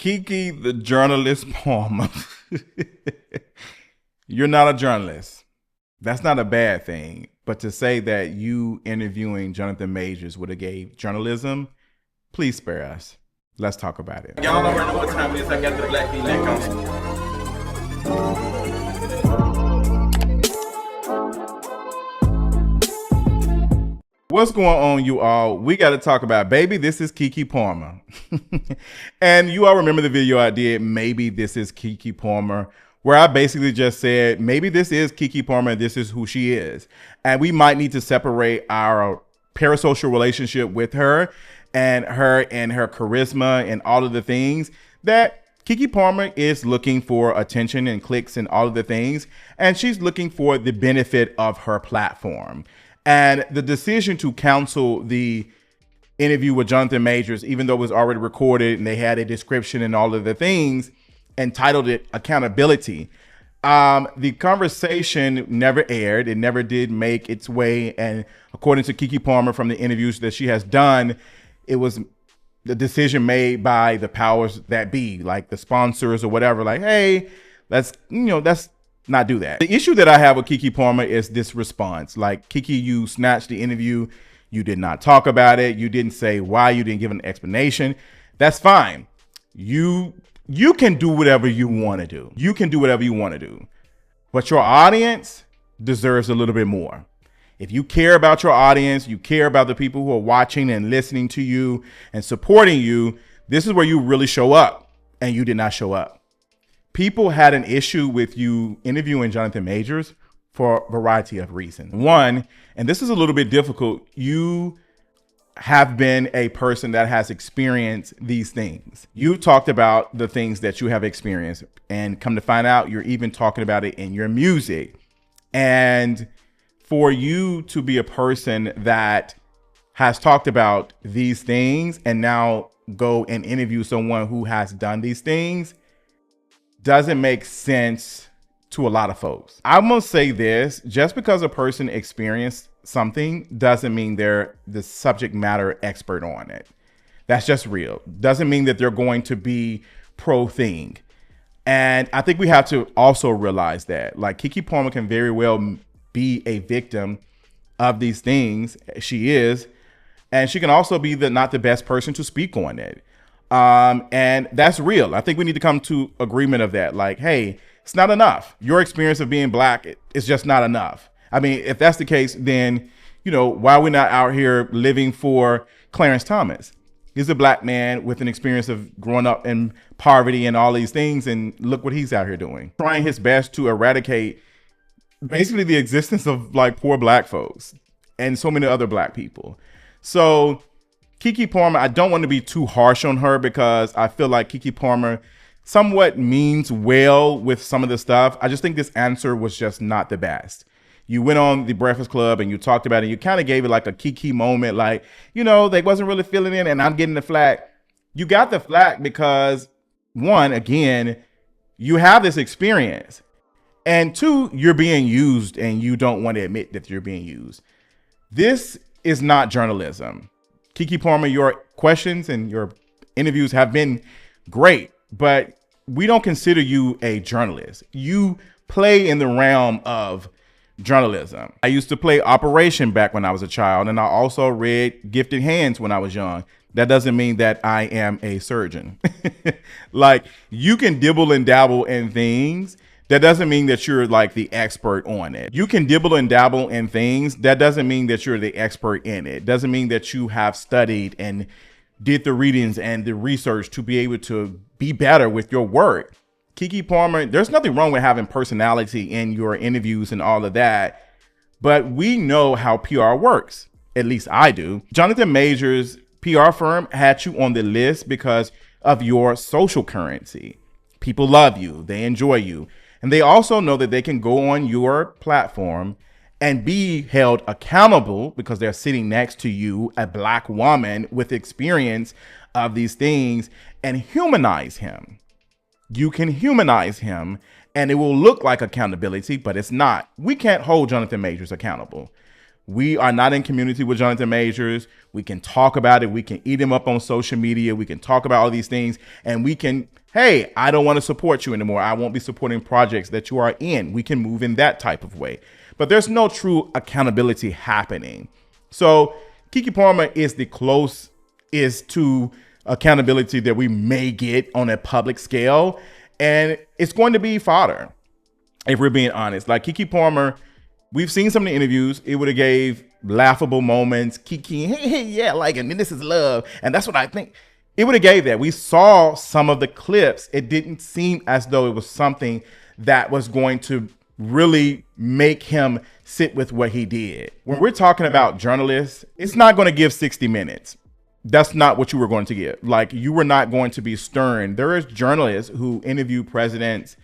KeKe, the journalist Palmer. You're not a journalist. That's not a bad thing. But to say that you interviewing Johnathon Majors would have gave journalism, please spare us. Let's talk about it. Y'all already know what time it is. I got the Black Feet Council. What's going on, you all? We got to talk about, baby, this is KeKe Palmer. And you all remember the video I did, maybe this is KeKe Palmer, where I basically just said, maybe this is KeKe Palmer, this is who she is. And we might need to separate our parasocial relationship with her and her charisma and all of the things that KeKe Palmer is looking for attention and clicks and all of the things. And she's looking for the benefit of her platform. And the decision to cancel the interview with Johnathon Majors, even though it was already recorded and they had a description and all of the things, entitled it Accountability. The conversation never aired. It never did make its way. And according to KeKe Palmer from the interviews that she has done, it was the decision made by the powers that be, like the sponsors or whatever, like, hey, let's not do that. The issue that I have with KeKe Palmer is this response. Like, KeKe, you snatched the interview. You did not talk about it. You didn't say why. You didn't give an explanation. That's fine. You can do whatever you want to do. You can do whatever you want to do. But your audience deserves a little bit more. If you care about your audience, you care about the people who are watching and listening to you and supporting you, this is where you really show up. And you did not show up. People had an issue with you interviewing Johnathon Majors for a variety of reasons. One, and this is a little bit difficult, you have been a person that has experienced these things. You talked about the things that you have experienced, and come to find out, you're even talking about it in your music. And for you to be a person that has talked about these things and now go and interview someone who has done these things doesn't make sense to a lot of folks. I'm gonna say this, just because a person experienced something doesn't mean they're the subject matter expert on it. That's just real. Doesn't mean that they're going to be pro thing. And I think we have to also realize that, like, KeKe Palmer can very well be a victim of these things. She is. And she can also be not the best person to speak on it. And that's real. I think we need to come to agreement of that. Like, hey, it's not enough. Your experience of being black is just not enough. I mean, if that's the case, then, why are we not out here living for Clarence Thomas? He's a black man with an experience of growing up in poverty and all these things. And look what he's out here doing, trying his best to eradicate basically the existence of, like, poor black folks and so many other black people. So KeKe Palmer, I don't want to be too harsh on her because I feel like KeKe Palmer somewhat means well with some of the stuff. I just think this answer was just not the best. You went on the Breakfast Club and you talked about it. You kind of gave it like a KeKe moment, like, they wasn't really feeling it and I'm getting the flack. You got the flack because, one, again, you have this experience. And two, you're being used and you don't want to admit that you're being used. This is not journalism. KeKe Palmer, your questions and your interviews have been great, but we don't consider you a journalist. You play in the realm of journalism. I used to play Operation back when I was a child, and I also read Gifted Hands when I was young. That doesn't mean that I am a surgeon. Like, you can dibble and dabble in things. That doesn't mean that you're like the expert on it. You can dibble and dabble in things. That doesn't mean that you're the expert in it. Doesn't mean that you have studied and did the readings and the research to be able to be better with your work. KeKe Palmer, there's nothing wrong with having personality in your interviews and all of that, but we know how PR works. At least I do. Johnathon Majors' PR firm had you on the list because of your social currency. People love you. They enjoy you. And they also know that they can go on your platform and be held accountable because they're sitting next to you, a black woman with experience of these things, and humanize him. You can humanize him and it will look like accountability, but it's not. We can't hold Johnathon Majors accountable. We are not in community with Johnathon Majors. We can talk about it. We can eat him up on social media. We can talk about all these things, and we can, hey, I don't want to support you anymore. I won't be supporting projects that you are in. We can move in that type of way. But there's no true accountability happening. So KeKe Palmer is the closest to accountability that we may get on a public scale. And it's going to be fodder, if we're being honest. Like KeKe Palmer, we've seen some of the interviews. It would have gave laughable moments. KeKe, hey, yeah, like, and this is love. And that's what I think. It would have gave that. We saw some of the clips. It didn't seem as though it was something that was going to really make him sit with what he did. When we're talking about journalists, it's not going to give 60 minutes. That's not what you were going to get. Like, you were not going to be stern. There is journalists who interview presidents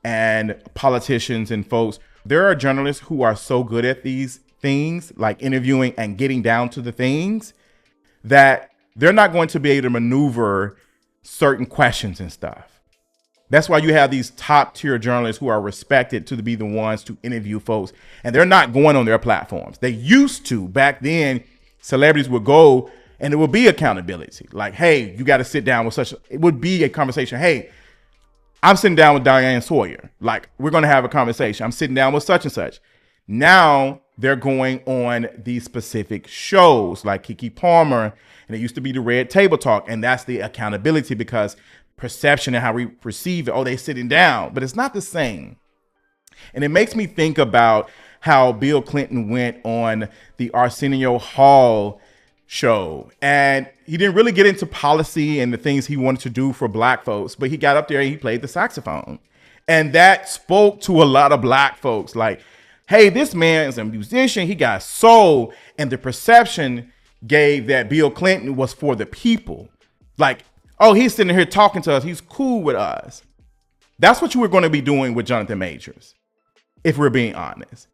and politicians and folks. There are journalists who are so good at these things, like interviewing and getting down to the things, that they're not going to be able to maneuver certain questions and stuff. That's why you have these top tier journalists who are respected to be the ones to interview folks, and they're not going on their platforms. They used to. Back then, celebrities would go and it would be accountability. Like, hey, you got to sit down with such, it would be a conversation. Hey, I'm sitting down with Diane Sawyer. Like, we're going to have a conversation. I'm sitting down with such and such. Now they're going on these specific shows like KeKe Palmer, and it used to be the Red Table Talk. And that's the accountability, because perception and how we perceive it. Oh, they're sitting down, but it's not the same. And it makes me think about how Bill Clinton went on the Arsenio Hall show, and he didn't really get into policy and the things he wanted to do for black folks, but he got up there and he played the saxophone, and that spoke to a lot of black folks. Like, hey, this man is a musician, he got soul, and the perception gave that Bill Clinton was for the people. Like, oh, he's sitting here talking to us, he's cool with us. That's what you were going to be doing with Johnathon Majors, if we're being honest.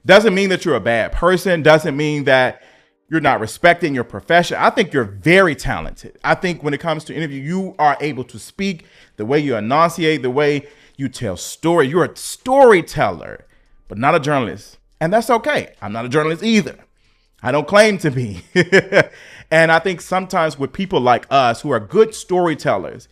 Doesn't mean that you're a bad person, doesn't mean that you're not respecting your profession. I think you're very talented. I think when it comes to interview, you are able to speak, the way you enunciate, the way you tell story. You're a storyteller, but not a journalist. And that's okay. I'm not a journalist either. I don't claim to be. And I think sometimes with people like us who are good storytellers,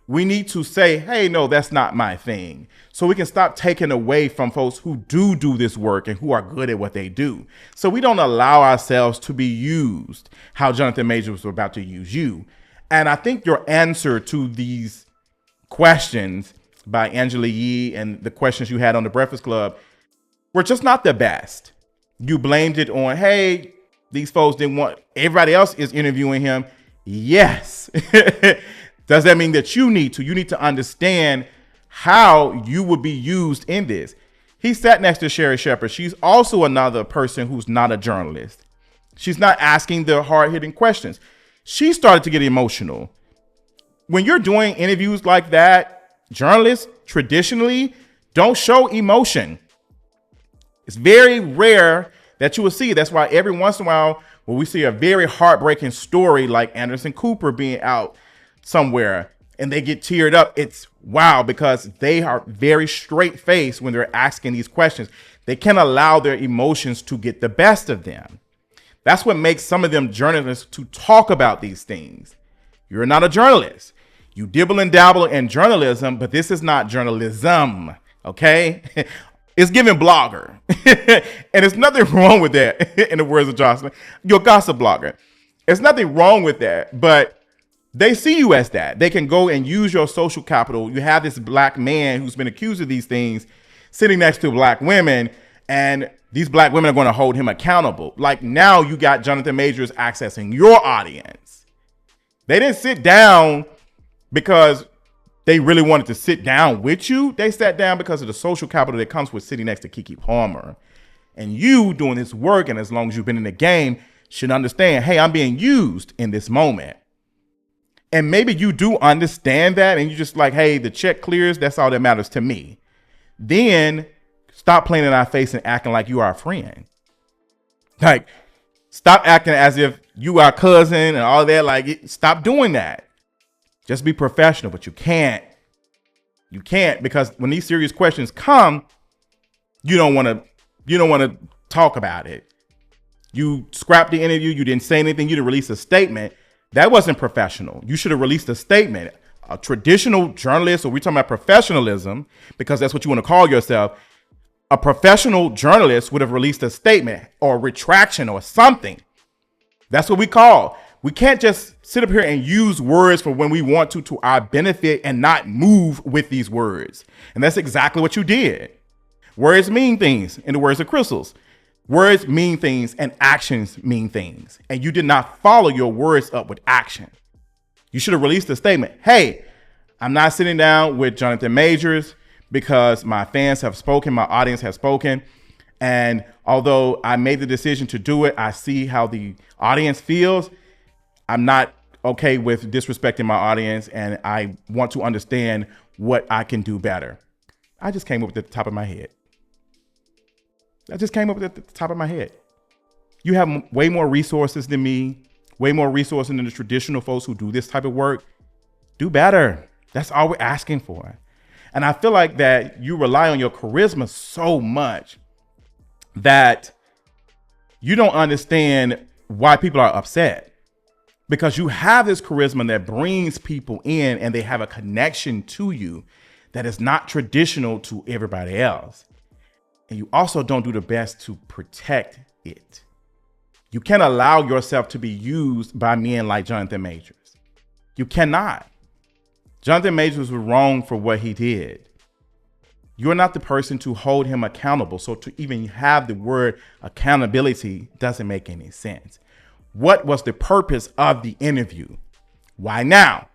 we need to say, hey, no, that's not my thing. So we can stop taking away from folks who do this work and who are good at what they do. So we don't allow ourselves to be used how Johnathon Majors was about to use you. And I think your answer to these questions by Angela Yee and the questions you had on the Breakfast Club were just not the best. You blamed it on, hey, these folks didn't want, everybody else is interviewing him. Yes. Does that mean that you need to understand how you would be used in this? He sat next to Sherry Shepherd. She's also another person who's not a journalist. She's not asking the hard-hitting questions. She started to get emotional. When you're doing interviews like that, journalists traditionally don't show emotion. It's very rare that you will see. That's why every once in a while, when we see a very heartbreaking story like Anderson Cooper being out somewhere and they get teared up, it's wow, because they are very straight faced when they're asking these questions. They can't allow their emotions to get the best of them. That's what makes some of them journalists to talk about these things. You're not a journalist. You dibble and dabble in journalism, but this is not journalism, okay? It's giving blogger. And there's nothing wrong with that, in the words of Jocelyn. You're a gossip blogger. There's nothing wrong with that, but they see you as that. They can go and use your social capital. You have this black man who's been accused of these things sitting next to black women, and these black women are going to hold him accountable. Like, now you got Johnathon Majors accessing your audience. They didn't sit down because they really wanted to sit down with you. They sat down because of the social capital that comes with sitting next to KeKe Palmer. And you doing this work, and as long as you've been in the game, should understand, hey, I'm being used in this moment. And maybe you do understand that, and you're just like, hey, the check clears, that's all that matters to me. Then stop playing in our face and acting like you are a friend. Like, stop acting as if you are a cousin and all that. Like, stop doing that. Just be professional, but you can't. You can't, because when these serious questions come, you don't want to talk about it. You scrapped the interview. You didn't say anything. You didn't release a statement. That wasn't professional. You should have released a statement. A traditional journalist, or we're talking about professionalism, because that's what you want to call yourself. A professional journalist would have released a statement or a retraction or something. That's what we call. We can't just sit up here and use words for when we want to our benefit and not move with these words. And that's exactly what you did. Words mean things, in the words of Crystals. Words mean things and actions mean things. And you did not follow your words up with action. You should have released a statement. Hey, I'm not sitting down with Johnathon Majors because my fans have spoken, my audience has spoken. And although I made the decision to do it, I see how the audience feels. I'm not okay with disrespecting my audience, and I want to understand what I can do better. I just came up with it at the top of my head. You have way more resources than me, way more resources than the traditional folks who do this type of work. Do better. That's all we're asking for. And I feel like that you rely on your charisma so much that you don't understand why people are upset. Because you have this charisma that brings people in and they have a connection to you that is not traditional to everybody else. And you also don't do the best to protect it. You can't allow yourself to be used by men like Johnathon Majors. You cannot. Johnathon Majors was wrong for what he did. You're not the person to hold him accountable. So to even have the word accountability doesn't make any sense. What was the purpose of the interview? Why now?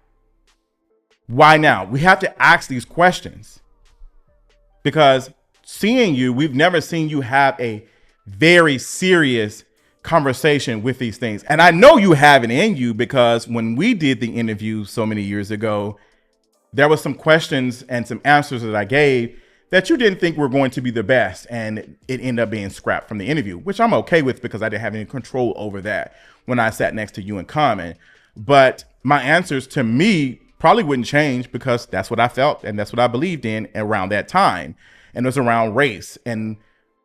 Why now? We have to ask these questions because seeing you, we've never seen you have a very serious conversation with these things. And I know you have it in you because when we did the interview so many years ago, there was some questions and some answers that I gave that you didn't think were going to be the best, and it ended up being scrapped from the interview, which I'm okay with because I didn't have any control over that when I sat next to you in common. But my answers to me probably wouldn't change because that's what I felt and that's what I believed in around that time. And it was around race and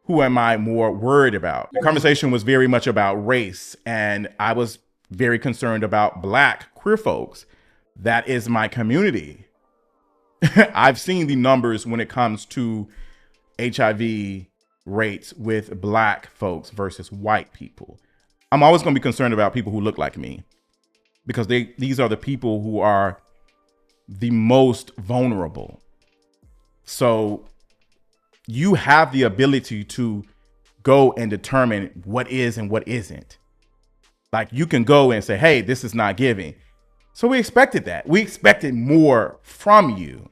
who am I more worried about? The conversation was very much about race, and I was very concerned about Black queer folks. That is my community. I've seen the numbers when it comes to HIV rates with Black folks versus white people. I'm always going to be concerned about people who look like me because these are the people who are the most vulnerable. So you have the ability to go and determine what is and what isn't. Like you can go and say, hey, this is not giving. So we expected that. We expected more from you.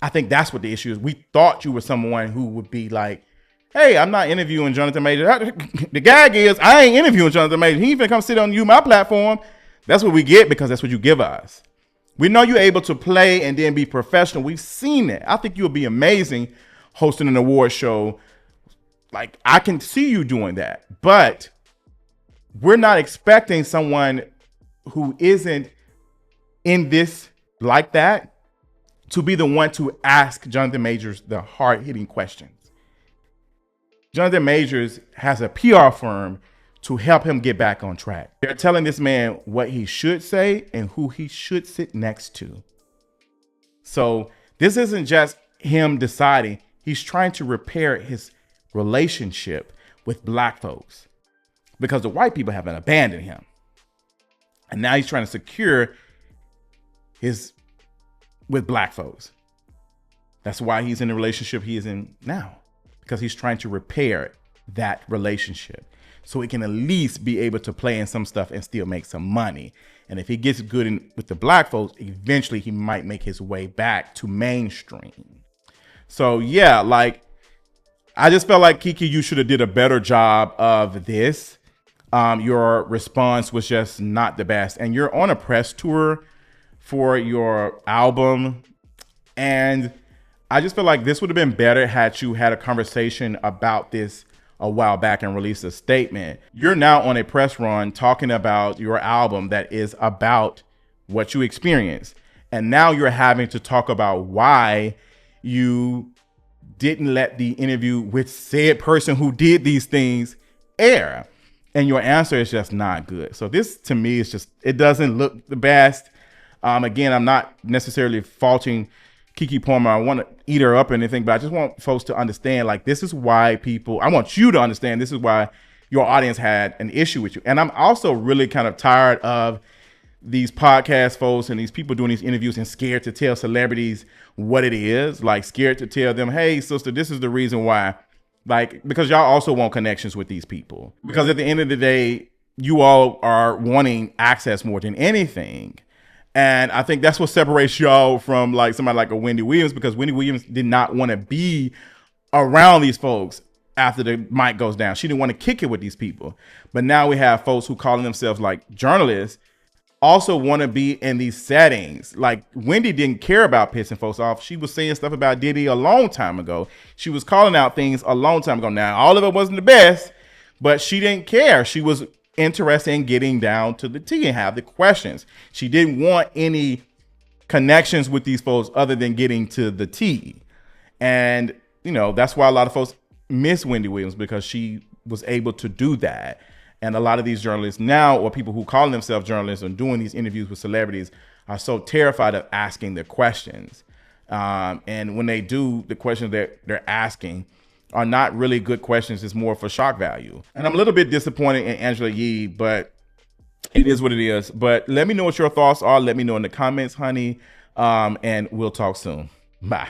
I think that's what the issue is. We thought you were someone who would be like, hey, I'm not interviewing Johnathon Majors. The gag is I ain't interviewing Johnathon Majors. He ain't finna come sit on my platform. That's what we get because that's what you give us. We know you're able to play and then be professional. We've seen it. I think you'll be amazing hosting an award show. Like I can see you doing that, but we're not expecting someone who isn't in this like that to be the one to ask Johnathon Majors the hard-hitting questions. Johnathon Majors has a PR firm to help him get back on track. They're telling this man what he should say and who he should sit next to. So this isn't just him deciding. He's trying to repair his relationship with Black folks because the white people haven't abandoned him. And now he's trying to secure his with Black folks. That's why he's in the relationship he is in now, because he's trying to repair that relationship so he can at least be able to play in some stuff and still make some money. And if he gets good with the Black folks, eventually he might make his way back to mainstream. So yeah, like I just felt like KeKe, you should have did a better job of this. Your response was just not the best, and you're on a press tour for your album. And I just feel like this would have been better had you had a conversation about this a while back and released a statement. You're now on a press run talking about your album that is about what you experienced. And now you're having to talk about why you didn't let the interview with said person who did these things air. and your answer is just not good. So this to me is just, it doesn't look the best. Again, I'm not necessarily faulting KeKe Palmer. I want to eat her up or anything, but I just want folks to understand, like, this is why I want you to understand this is why your audience had an issue with you. And I'm also really kind of tired of these podcast folks and these people doing these interviews and scared to tell celebrities what it is, like scared to tell them, hey, sister, this is the reason why. Like, because y'all also want connections with these people. Because at the end of the day, you all are wanting access more than anything. And I think that's what separates y'all from like somebody like a Wendy Williams, because Wendy Williams did not want to be around these folks after the mic goes down. She didn't want to kick it with these people. But now we have folks who calling themselves like journalists also want to be in these settings. Like, Wendy didn't care about pissing folks off. She was saying stuff about Diddy a long time ago. She was calling out things a long time ago. Now, all of it wasn't the best, but she didn't care. She was interested in getting down to the T and have the questions. She didn't want any connections with these folks other than getting to the T. And, you know, that's why a lot of folks miss Wendy Williams, because she was able to do that. And a lot of these journalists now, or people who call themselves journalists and doing these interviews with celebrities, are so terrified of asking their questions. And when they do, the questions that they're asking are not really good questions. It's more for shock value. And I'm a little bit disappointed in Angela Yee, but it is what it is. But let me know what your thoughts are. Let me know in the comments, honey. And we'll talk soon. Bye.